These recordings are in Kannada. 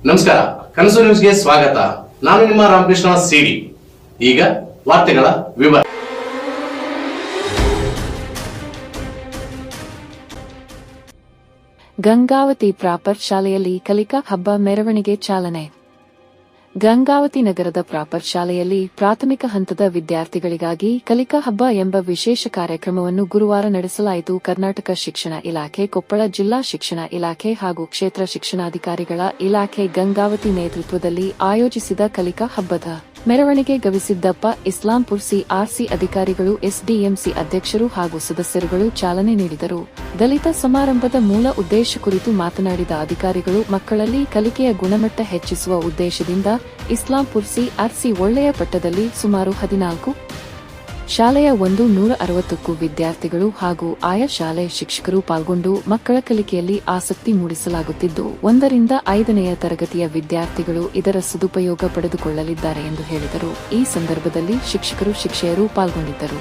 ನಮಸ್ಕಾರ, ಕನಸು ನ್ಯೂಸ್ಗೆ ಸ್ವಾಗತ. ನಾನು ನಿಮ್ಮ ರಾಮಕೃಷ್ಣ ಸಿಡಿ. ಈಗ ವಾರ್ತೆಗಳ ವಿವರ. ಗಂಗಾವತಿ ಪ್ರಾಪರ್ ಶಾಲೆಯಲ್ಲಿ ಕಲಿಕಾ ಹಬ್ಬ ಮೆರವಣಿಗೆ ಚಾಲನೆ. ಗಂಗಾವತಿ ನಗರದ ಪ್ರಾಪರ್ ಶಾಲೆಯಲ್ಲಿ ಪ್ರಾಥಮಿಕ ಹಂತದ ವಿದ್ಯಾರ್ಥಿಗಳಿಗಾಗಿ ಕಲಿಕಾ ಹಬ್ಬ ಎಂಬ ವಿಶೇಷ ಕಾರ್ಯಕ್ರಮವನ್ನು ಗುರುವಾರ ನಡೆಸಲಾಯಿತು. ಕರ್ನಾಟಕ ಶಿಕ್ಷಣ ಇಲಾಖೆ, ಕೊಪ್ಪಳ ಜಿಲ್ಲಾ ಶಿಕ್ಷಣ ಇಲಾಖೆ ಹಾಗೂ ಕ್ಷೇತ್ರ ಶಿಕ್ಷಣಾಧಿಕಾರಿಗಳ ಇಲಾಖೆ ಗಂಗಾವತಿ ನೇತೃತ್ವದಲ್ಲಿ ಆಯೋಜಿಸಿದ ಕಲಿಕಾ ಹಬ್ಬದ ಮೆರವಣಿಗೆ ಗವಿಸಿದ್ದಪ್ಪ, ಇಸ್ಲಾಂಪುರ್ ಸಿಆರ್ಸಿ ಅಧಿಕಾರಿಗಳು, ಎಸ್ಡಿಎಂಸಿ ಅಧ್ಯಕ್ಷರು ಹಾಗೂ ಸದಸ್ಯರುಗಳು ಚಾಲನೆ ನೀಡಿದರು. ದಲಿತ ಸಮಾರಂಭದ ಮೂಲ ಉದ್ದೇಶ ಕುರಿತು ಮಾತನಾಡಿದ ಅಧಿಕಾರಿಗಳು, ಮಕ್ಕಳಲ್ಲಿ ಕಲಿಕೆಯ ಗುಣಮಟ್ಟ ಹೆಚ್ಚಿಸುವ ಉದ್ದೇಶದಿಂದ ಇಸ್ಲಾಂಪುರ್ ಸಿಆರ್ಸಿ ಒಳ್ಳೆಯ ಪಟ್ಟದಲ್ಲಿ ಸುಮಾರು 14 ಶಾಲೆಯ 160ಕ್ಕೂ ವಿದ್ಯಾರ್ಥಿಗಳು ಹಾಗೂ ಆಯಾ ಶಾಲೆ ಶಿಕ್ಷಕರು ಪಾಲ್ಗೊಂಡು ಮಕ್ಕಳ ಕಲಿಕೆಯಲ್ಲಿ ಆಸಕ್ತಿ ಮೂಡಿಸಲಾಗುತ್ತಿದ್ದು 1ರಿಂದ 5ನೇ ತರಗತಿಯ ವಿದ್ಯಾರ್ಥಿಗಳು ಇದರ ಸದುಪಯೋಗ ಪಡೆದುಕೊಳ್ಳಲಿದ್ದಾರೆ ಎಂದು ಹೇಳಿದರು. ಈ ಸಂದರ್ಭದಲ್ಲಿ ಶಿಕ್ಷಕರು, ಶಿಕ್ಷಕಿಯರು ಪಾಲ್ಗೊಂಡಿದ್ದರು.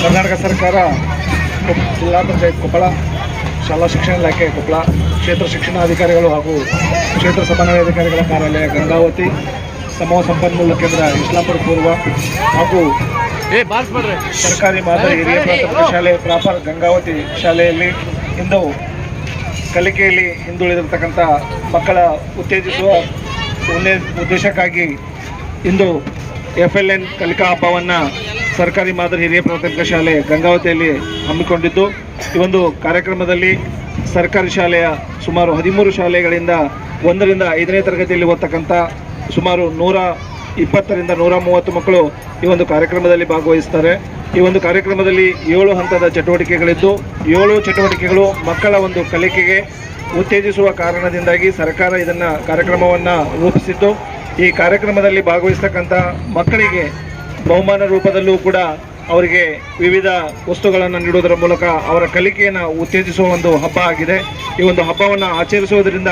ಕರ್ನಾಟಕ ಸರ್ಕಾರ ಜಿಲ್ಲಾ ಪಂಚಾಯತ್ ಕೊಪ್ಪಳ, ಶಾಲಾ ಶಿಕ್ಷಣ ಇಲಾಖೆ ಕೊಪ್ಪಳ, ಕ್ಷೇತ್ರ ಶಿಕ್ಷಣಾಧಿಕಾರಿಗಳು ಹಾಗೂ ಕ್ಷೇತ್ರ ಸಮನ್ವಯಾಧಿಕಾರಿಗಳ ಕಾರ್ಯಾಲಯ ಗಂಗಾವತಿ, ಸಮೂಹ ಸಂಪನ್ಮೂಲ ಕೇಂದ್ರ ಇಸ್ಲಾಂಪುರ ಪೂರ್ವ ಹಾಗೂ ಸರ್ಕಾರಿ ಮಾದರಿ ಹಿರಿಯ ಪ್ರಾಥಮಿಕ ಶಾಲೆ ಪ್ರಾಪರ್ ಗಂಗಾವತಿ ಶಾಲೆಯಲ್ಲಿ ಇಂದು ಕಲಿಕೆಯಲ್ಲಿ ಹಿಂದುಳಿದಿರತಕ್ಕಂಥ ಮಕ್ಕಳ ಉತ್ತೇಜಿಸುವ ಉದ್ದೇಶಕ್ಕಾಗಿ ಇಂದು FLN ಕಲಿಕಾ ಹಬ್ಬವನ್ನು ಸರ್ಕಾರಿ ಮಾದರಿ ಹಿರಿಯ ಪ್ರಾಥಮಿಕ ಶಾಲೆ ಗಂಗಾವತಿಯಲ್ಲಿ ಹಮ್ಮಿಕೊಂಡಿದ್ದು, ಈ ಒಂದು ಕಾರ್ಯಕ್ರಮದಲ್ಲಿ ಸರ್ಕಾರಿ ಶಾಲೆಯ ಸುಮಾರು 13 ಶಾಲೆಗಳಿಂದ 1ರಿಂದ 5ನೇ ತರಗತಿಯಲ್ಲಿ ಓದ್ತಕ್ಕಂಥ ಸುಮಾರು 120ರಿಂದ 130 ಮಕ್ಕಳು ಈ ಒಂದು ಕಾರ್ಯಕ್ರಮದಲ್ಲಿ ಭಾಗವಹಿಸ್ತಾರೆ. ಈ ಒಂದು ಕಾರ್ಯಕ್ರಮದಲ್ಲಿ 7 ಹಂತದ ಚಟುವಟಿಕೆಗಳಿದ್ದು 7 ಚಟುವಟಿಕೆಗಳು ಮಕ್ಕಳ ಒಂದು ಕಲಿಕೆಗೆ ಉತ್ತೇಜಿಸುವ ಕಾರಣದಿಂದಾಗಿ ಸರ್ಕಾರ ಇದನ್ನು ಕಾರ್ಯಕ್ರಮವನ್ನು ರೂಪಿಸಿದ್ದು, ಈ ಕಾರ್ಯಕ್ರಮದಲ್ಲಿ ಭಾಗವಹಿಸ್ತಕ್ಕಂಥ ಮಕ್ಕಳಿಗೆ ಬಹುಮಾನ ರೂಪದಲ್ಲೂ ಕೂಡ ಅವರಿಗೆ ವಿವಿಧ ವಸ್ತುಗಳನ್ನು ನೀಡುವುದರ ಮೂಲಕ ಅವರ ಕಲಿಕೆಯನ್ನು ಉತ್ತೇಜಿಸುವ ಒಂದು ಹಬ್ಬ ಆಗಿದೆ. ಈ ಒಂದು ಹಬ್ಬವನ್ನು ಆಚರಿಸುವುದರಿಂದ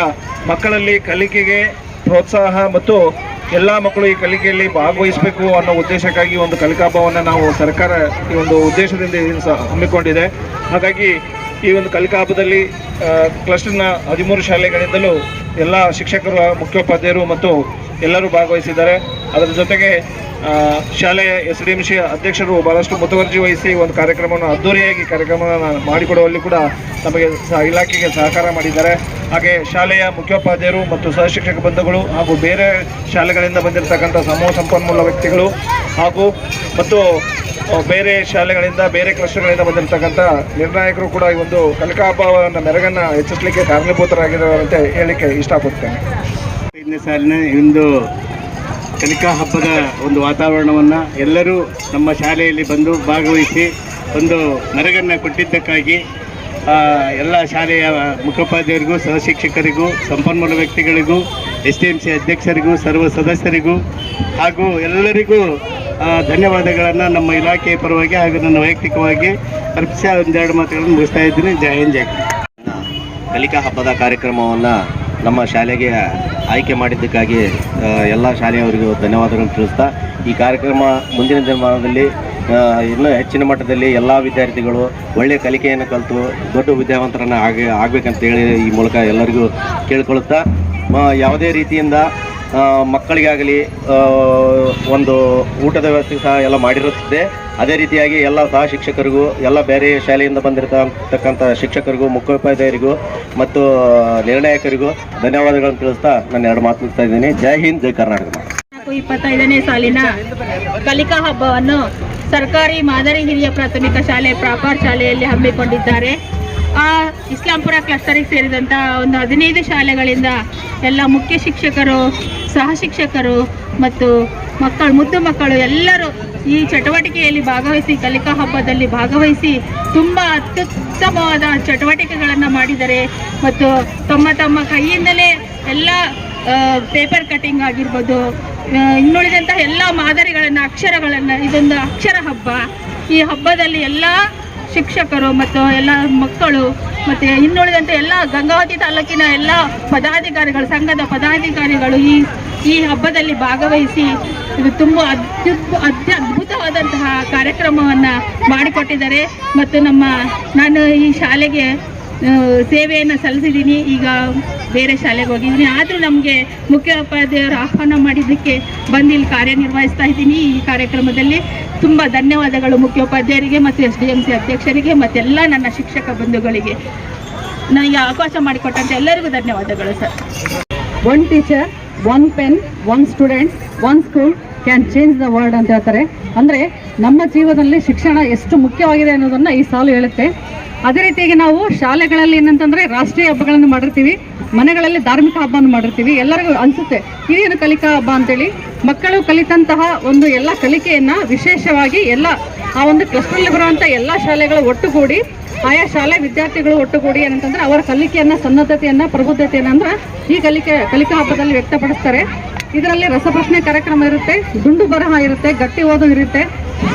ಮಕ್ಕಳಲ್ಲಿ ಕಲಿಕೆಗೆ ಪ್ರೋತ್ಸಾಹ ಮತ್ತು ಎಲ್ಲ ಮಕ್ಕಳು ಈ ಕಲಿಕೆಯಲ್ಲಿ ಭಾಗವಹಿಸಬೇಕು ಅನ್ನೋ ಉದ್ದೇಶಕ್ಕಾಗಿ ಒಂದು ಕಲಿಕಾ ಹಬ್ಬವನ್ನು ನಾವು ಸರ್ಕಾರ ಈ ಒಂದು ಉದ್ದೇಶದಿಂದ ಹಮ್ಮಿಕೊಂಡಿದೆ. ಹಾಗಾಗಿ ಈ ಒಂದು ಕಲಿಕಾ ಹಬ್ಬದಲ್ಲಿ ಕ್ಲಸ್ಟರ್ನ 13 ಶಾಲೆಗಳಿಂದಲೂ ಎಲ್ಲ ಶಿಕ್ಷಕರು, ಮುಖ್ಯೋಪಾಧ್ಯಾಯರು ಮತ್ತು ಎಲ್ಲರೂ ಭಾಗವಹಿಸಿದ್ದಾರೆ. ಅದರ ಜೊತೆಗೆ ಶಾಲೆಯ SDMC ಅಧ್ಯಕ್ಷರು ಬಹಳಷ್ಟು ಮುತುವರ್ಜಿ ವಹಿಸಿ ಒಂದು ಕಾರ್ಯಕ್ರಮವನ್ನು ಅದ್ದೂರಿಯಾಗಿ ಕಾರ್ಯಕ್ರಮವನ್ನು ಮಾಡಿಕೊಡುವಲ್ಲಿ ಕೂಡ ನಮಗೆ ಇಲಾಖೆಗೆ ಸಹಕಾರ ಮಾಡಿದ್ದಾರೆ. ಹಾಗೆ ಶಾಲೆಯ ಮುಖ್ಯೋಪಾಧ್ಯಾಯರು ಮತ್ತು ಸಹಶಿಕ್ಷಕ ಬಂಧುಗಳು ಹಾಗೂ ಬೇರೆ ಶಾಲೆಗಳಿಂದ ಬಂದಿರತಕ್ಕಂಥ ಸಮೂಹ ಸಂಪನ್ಮೂಲ ವ್ಯಕ್ತಿಗಳು ಹಾಗೂ ಮತ್ತು ಬೇರೆ ಶಾಲೆಗಳಿಂದ ಬೇರೆ ಕ್ಲಸ್ಟರ್ಗಳಿಂದ ಬಂದಿರತಕ್ಕಂಥ ನಿರ್ಣಾಯಕರು ಕೂಡ ಈ ಒಂದು ಕಲಿಕಾ ಹಬ್ಬವನ್ನು ಮೆರಗನ್ನು ಹೆಚ್ಚಿಸಲಿಕ್ಕೆ ಕಾರಣೀಭೂತರಾಗಿದ್ದಾರೆ ಅಂತ ಹೇಳಲಿಕ್ಕೆ ಇಷ್ಟಪಡ್ತೇನೆ. 5ನೇ ಸಾಲಿನ ಇಂದು ಕಲಿಕಾ ಹಬ್ಬದ ಒಂದು ವಾತಾವರಣವನ್ನು ಎಲ್ಲರೂ ನಮ್ಮ ಶಾಲೆಯಲ್ಲಿ ಬಂದು ಭಾಗವಹಿಸಿ ಒಂದು ಮೆರಗನ್ನು ಕೊಟ್ಟಿದ್ದಕ್ಕಾಗಿ ಎಲ್ಲ ಶಾಲೆಯ ಮುಖ್ಯೋಪಾಧ್ಯಾಯರಿಗೂ, ಸಹಶಿಕ್ಷಕರಿಗೂ, ಸಂಪನ್ಮೂಲ ವ್ಯಕ್ತಿಗಳಿಗೂ, SDMC ಅಧ್ಯಕ್ಷರಿಗೂ, ಸರ್ವ ಸದಸ್ಯರಿಗೂ ಹಾಗೂ ಎಲ್ಲರಿಗೂ ಧನ್ಯವಾದಗಳನ್ನು ನಮ್ಮ ಇಲಾಖೆಯ ಪರವಾಗಿ ಹಾಗೂ ನನ್ನ ವೈಯಕ್ತಿಕವಾಗಿ ಅರ್ಪಿಸಿ ಒಂದೆರಡು ಮಾತುಗಳನ್ನು ಮುಗಿಸ್ತಾ ಇದ್ದೀನಿ. ಜೈ ಹಿಂದ್, ಜೈ ಕಲಿಕಾ ಹಬ್ಬದ ಕಾರ್ಯಕ್ರಮವನ್ನು ನಮ್ಮ ಶಾಲೆಗೆ ಆಯ್ಕೆ ಮಾಡಿದ್ದಕ್ಕಾಗಿ ಎಲ್ಲ ಶಾಲೆಯವರಿಗೂ ಧನ್ಯವಾದಗಳನ್ನು ತಿಳಿಸ್ತಾ, ಈ ಕಾರ್ಯಕ್ರಮ ಮುಂದಿನ ದಿನಮಾನದಲ್ಲಿ ಇನ್ನೂ ಹೆಚ್ಚಿನ ಮಟ್ಟದಲ್ಲಿ ಎಲ್ಲ ವಿದ್ಯಾರ್ಥಿಗಳು ಒಳ್ಳೆಯ ಕಲಿಕೆಯನ್ನು ಕಲಿತು ದೊಡ್ಡ ವಿದ್ಯಾವಂತರನ್ನು ಆಗಬೇಕಂತೇಳಿ ಈ ಮೂಲಕ ಎಲ್ಲರಿಗೂ ಕೇಳಿಕೊಳ್ಳುತ್ತಾ, ಯಾವುದೇ ರೀತಿಯಿಂದ ಮಕ್ಕಳಿಗಾಗಲಿ ಒಂದು ಊಟದ ವ್ಯವಸ್ಥೆ ಸಹ ಎಲ್ಲ ಮಾಡಿರುತ್ತದೆ. ಅದೇ ರೀತಿಯಾಗಿ ಎಲ್ಲ ಸಹ ಶಿಕ್ಷಕರಿಗೂ, ಎಲ್ಲ ಬೇರೆ ಶಾಲೆಯಿಂದ ಬಂದಿರತಕ್ಕಂಥ ಶಿಕ್ಷಕರಿಗೂ, ಮುಖ್ಯೋಪಾಧ್ಯಾಯರಿಗೂ ಮತ್ತು ನಿರ್ಣಾಯಕರಿಗೂ ಧನ್ಯವಾದಗಳನ್ನು ತಿಳಿಸ್ತಾ ನಾನು 2 ಮಾತು ಮುಗಿಸ್ತಾ ಇದ್ದೀನಿ. ಜೈ ಹಿಂದ್, ಜೈ ಕರ್ನಾಟಕ. 25ನೇ ಸಾಲಿನ ಕಲಿಕಾ ಹಬ್ಬವನ್ನು ಸರ್ಕಾರಿ ಮಾದರಿ ಹಿರಿಯ ಪ್ರಾಥಮಿಕ ಶಾಲೆ ಪ್ರಾಪರ್ ಶಾಲೆಯಲ್ಲಿ ಹಮ್ಮಿಕೊಂಡಿದ್ದಾರೆ. ಇಸ್ಲಾಂಪುರ ಕ್ಲಸ್ಟರಿಗೆ ಸೇರಿದಂಥ ಒಂದು 15 ಶಾಲೆಗಳಿಂದ ಎಲ್ಲ ಮುಖ್ಯ ಶಿಕ್ಷಕರು, ಸಹ ಶಿಕ್ಷಕರು ಮತ್ತು ಮುದ್ದು ಮಕ್ಕಳು ಎಲ್ಲರೂ ಈ ಚಟುವಟಿಕೆಯಲ್ಲಿ ಭಾಗವಹಿಸಿ, ಕಲಿಕಾ ಹಬ್ಬದಲ್ಲಿ ಭಾಗವಹಿಸಿ ತುಂಬ ಅತ್ಯುತ್ತಮವಾದ ಚಟುವಟಿಕೆಗಳನ್ನು ಮಾಡಿದ್ದಾರೆ. ಮತ್ತು ತಮ್ಮ ಕೈಯಿಂದಲೇ ಎಲ್ಲ ಪೇಪರ್ ಕಟಿಂಗ್ ಆಗಿರ್ಬೋದು, ಇನ್ನುಳಿದಂಥ ಎಲ್ಲ ಮಾದರಿಗಳನ್ನು, ಅಕ್ಷರಗಳನ್ನು, ಇದೊಂದು ಅಕ್ಷರ ಹಬ್ಬ. ಈ ಹಬ್ಬದಲ್ಲಿ ಎಲ್ಲ ಶಿಕ್ಷಕರು ಮತ್ತು ಎಲ್ಲ ಮಕ್ಕಳು ಮತ್ತು ಇನ್ನುಳಿದಂಥ ಎಲ್ಲ ಗಂಗಾವತಿ ತಾಲೂಕಿನ ಎಲ್ಲ ಪದಾಧಿಕಾರಿಗಳು, ಸಂಘದ ಪದಾಧಿಕಾರಿಗಳು ಈ ಹಬ್ಬದಲ್ಲಿ ಭಾಗವಹಿಸಿ ಇದು ತುಂಬ ಅದ್ಭುತವಾದಂತಹ ಕಾರ್ಯಕ್ರಮವನ್ನು ಮಾಡಿಕೊಟ್ಟಿದ್ದಾರೆ. ಮತ್ತು ನಾನು ಈ ಶಾಲೆಗೆ ಸೇವೆಯನ್ನು ಸಲ್ಲಿಸಿದ್ದೀನಿ. ಈಗ ಬೇರೆ ಶಾಲೆಗೆ ಹೋಗಿದ್ದೀನಿ, ಆದರೂ ನಮಗೆ ಮುಖ್ಯೋಪಾಧ್ಯಾಯರು ಆಹ್ವಾನ ಮಾಡಿದ್ದಕ್ಕೆ ಬಂದು ಇಲ್ಲಿ ಕಾರ್ಯನಿರ್ವಹಿಸ್ತಾ ಇದ್ದೀನಿ. ಈ ಕಾರ್ಯಕ್ರಮದಲ್ಲಿ ತುಂಬ ಧನ್ಯವಾದಗಳು ಮುಖ್ಯೋಪಾಧ್ಯಾಯರಿಗೆ ಮತ್ತು SDMC ಅಧ್ಯಕ್ಷರಿಗೆ ಮತ್ತೆಲ್ಲ ನನ್ನ ಶಿಕ್ಷಕ ಬಂಧುಗಳಿಗೆ. ನನಗೆ ಅವಕಾಶ ಮಾಡಿಕೊಟ್ಟಂತ ಎಲ್ಲರಿಗೂ ಧನ್ಯವಾದಗಳು sir. One teacher, one pen, one student, one school can change the world ಅಂತ ಹೇಳ್ತಾರೆ. ಅಂದರೆ ನಮ್ಮ ಜೀವನದಲ್ಲಿ ಶಿಕ್ಷಣ ಎಷ್ಟು ಮುಖ್ಯವಾಗಿದೆ ಅನ್ನೋದನ್ನು ಈ ಸಾಲು ಹೇಳುತ್ತೆ. ಅದೇ ರೀತಿಯಾಗಿ ನಾವು ಶಾಲೆಗಳಲ್ಲಿ ಏನಂತಂದರೆ ರಾಷ್ಟ್ರೀಯ ಹಬ್ಬಗಳನ್ನು ಮಾಡಿರ್ತೀವಿ, ಮನೆಗಳಲ್ಲಿ ಧಾರ್ಮಿಕ ಹಬ್ಬವನ್ನು ಮಾಡಿರ್ತೀವಿ. ಎಲ್ಲರಿಗೂ ಅನಿಸುತ್ತೆ ಇದೇನು ಕಲಿಕಾ ಹಬ್ಬ ಅಂತೇಳಿ. ಮಕ್ಕಳು ಕಲಿತಂತಹ ಒಂದು ಎಲ್ಲ ಕಲಿಕೆಯನ್ನು ವಿಶೇಷವಾಗಿ ಎಲ್ಲ ಆ ಒಂದು ಕ್ಲಸ್ಟರಲ್ಲಿ ಬರುವಂಥ ಎಲ್ಲ ಶಾಲೆಗಳು ಒಟ್ಟುಗೂಡಿ, ಆಯಾ ಶಾಲೆ ವಿದ್ಯಾರ್ಥಿಗಳು ಒಟ್ಟುಗೂಡಿ ಏನಂತಂದರೆ ಅವರ ಕಲಿಕೆಯನ್ನು, ಸನ್ನದ್ಧತೆಯನ್ನು, ಪ್ರಬುದ್ಧತೆಯನ್ನು ಅಂದ್ರೆ ಈ ಕಲಿಕಾ ಹಬ್ಬದಲ್ಲಿ ವ್ಯಕ್ತಪಡಿಸ್ತಾರೆ. ಇದರಲ್ಲಿ ರಸಪ್ರಶ್ನೆ ಕಾರ್ಯಕ್ರಮ ಇರುತ್ತೆ, ದುಂಡು ಬರಹ ಇರುತ್ತೆ, ಗಟ್ಟಿ ಓದು ಇರುತ್ತೆ,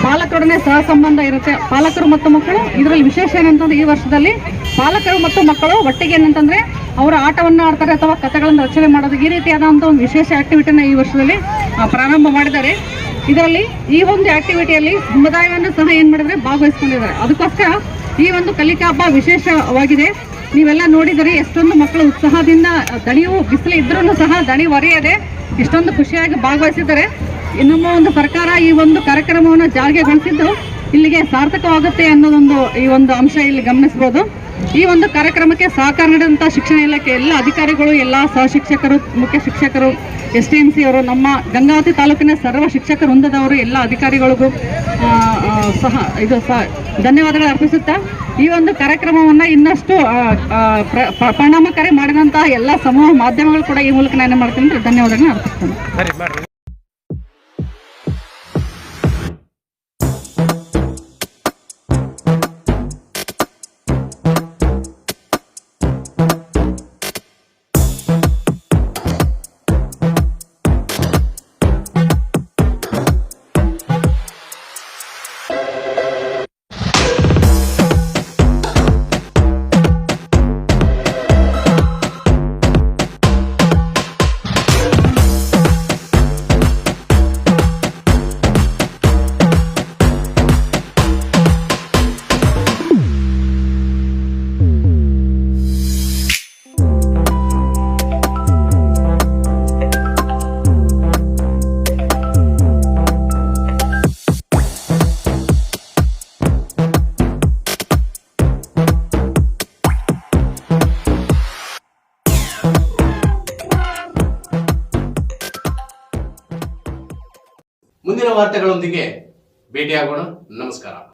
ಪಾಲಕರೊಡನೆ ಸಹ ಸಂಬಂಧ ಇರುತ್ತೆ. ಪಾಲಕರು ಮತ್ತು ಮಕ್ಕಳು ಇದರಲ್ಲಿ ವಿಶೇಷ ಏನಂತಂದ್ರೆ ಈ ವರ್ಷದಲ್ಲಿ ಪಾಲಕರು ಮತ್ತು ಮಕ್ಕಳು ಒಟ್ಟಿಗೆ ಏನಂತಂದರೆ ಅವರ ಆಟವನ್ನು ಆಡ್ತಾರೆ ಅಥವಾ ಕಥೆಗಳನ್ನು ರಚನೆ ಮಾಡೋದು, ಈ ರೀತಿಯಾದಂಥ ಒಂದು ವಿಶೇಷ ಆ್ಯಕ್ಟಿವಿಟಿನ ಈ ವರ್ಷದಲ್ಲಿ ಪ್ರಾರಂಭ ಮಾಡಿದ್ದಾರೆ. ಇದರಲ್ಲಿ ಈ ಒಂದು ಆ್ಯಕ್ಟಿವಿಟಿಯಲ್ಲಿ ಸಮುದಾಯವನ್ನು ಸಹ ಏನು ಮಾಡಿದರೆ ಭಾಗವಹಿಸ್ಕೊಂಡಿದ್ದಾರೆ. ಅದಕ್ಕೋಸ್ಕರ ಈ ಒಂದು ಕಲಿಕಾ ಹಬ್ಬ ವಿಶೇಷವಾಗಿದೆ. ನೀವೆಲ್ಲ ನೋಡಿದರೆ ಎಷ್ಟೊಂದು ಮಕ್ಕಳು ಉತ್ಸಾಹದಿಂದ ದಣಿವು ಬಿಸಿಲು ಇದ್ರೂ ಸಹ ದಣಿ ಒರೆಯದೆ ಇಷ್ಟೊಂದು ಖುಷಿಯಾಗಿ ಭಾಗವಹಿಸಿದ್ದಾರೆ. ನಮ್ಮ ಒಂದು ಸರ್ಕಾರ ಈ ಒಂದು ಕಾರ್ಯಕ್ರಮವನ್ನು ಜಾರಿಗೆಗೊಳಿಸಿದ್ದು ಇಲ್ಲಿಗೆ ಸಾರ್ಥಕವಾಗುತ್ತೆ ಅನ್ನೋದೊಂದು ಈ ಒಂದು ಅಂಶ ಇಲ್ಲಿ ಗಮನಿಸ್ಬೋದು. ಈ ಒಂದು ಕಾರ್ಯಕ್ರಮಕ್ಕೆ ಸಹಕಾರ ನೀಡಿದಂಥ ಶಿಕ್ಷಣ ಇಲಾಖೆ ಎಲ್ಲ ಅಧಿಕಾರಿಗಳು, ಎಲ್ಲ ಸಹ ಶಿಕ್ಷಕರು, ಮುಖ್ಯ ಶಿಕ್ಷಕರು, SDMC ಅವರು, ನಮ್ಮ ಗಂಗಾವತಿ ತಾಲೂಕಿನ ಸರ್ವ ಶಿಕ್ಷಕ ವೃಂದದವರು, ಎಲ್ಲ ಅಧಿಕಾರಿಗಳಿಗೂ ಸಹ ಧನ್ಯವಾದಗಳು ಅರ್ಪಿಸುತ್ತಾ ಈ ಒಂದು ಕಾರ್ಯಕ್ರಮವನ್ನು ಇನ್ನಷ್ಟು ಪರಿಣಾಮಕಾರಿ ಮಾಡಿದಂತಹ ಎಲ್ಲ ಸಮೂಹ ಮಾಧ್ಯಮಗಳು ಕೂಡ ಈ ಮೂಲಕ ನಾನು ಮಾಡ್ತೀನಿ. ಧನ್ಯವಾದಗಳನ್ನ ಅರ್ಪಿಸ್ತೇನೆ. ಮುಂದಿನ ವಾರ್ತೆಗಳೊಂದಿಗೆ ಭೇಟಿಯಾಗೋಣ. ನಮಸ್ಕಾರ.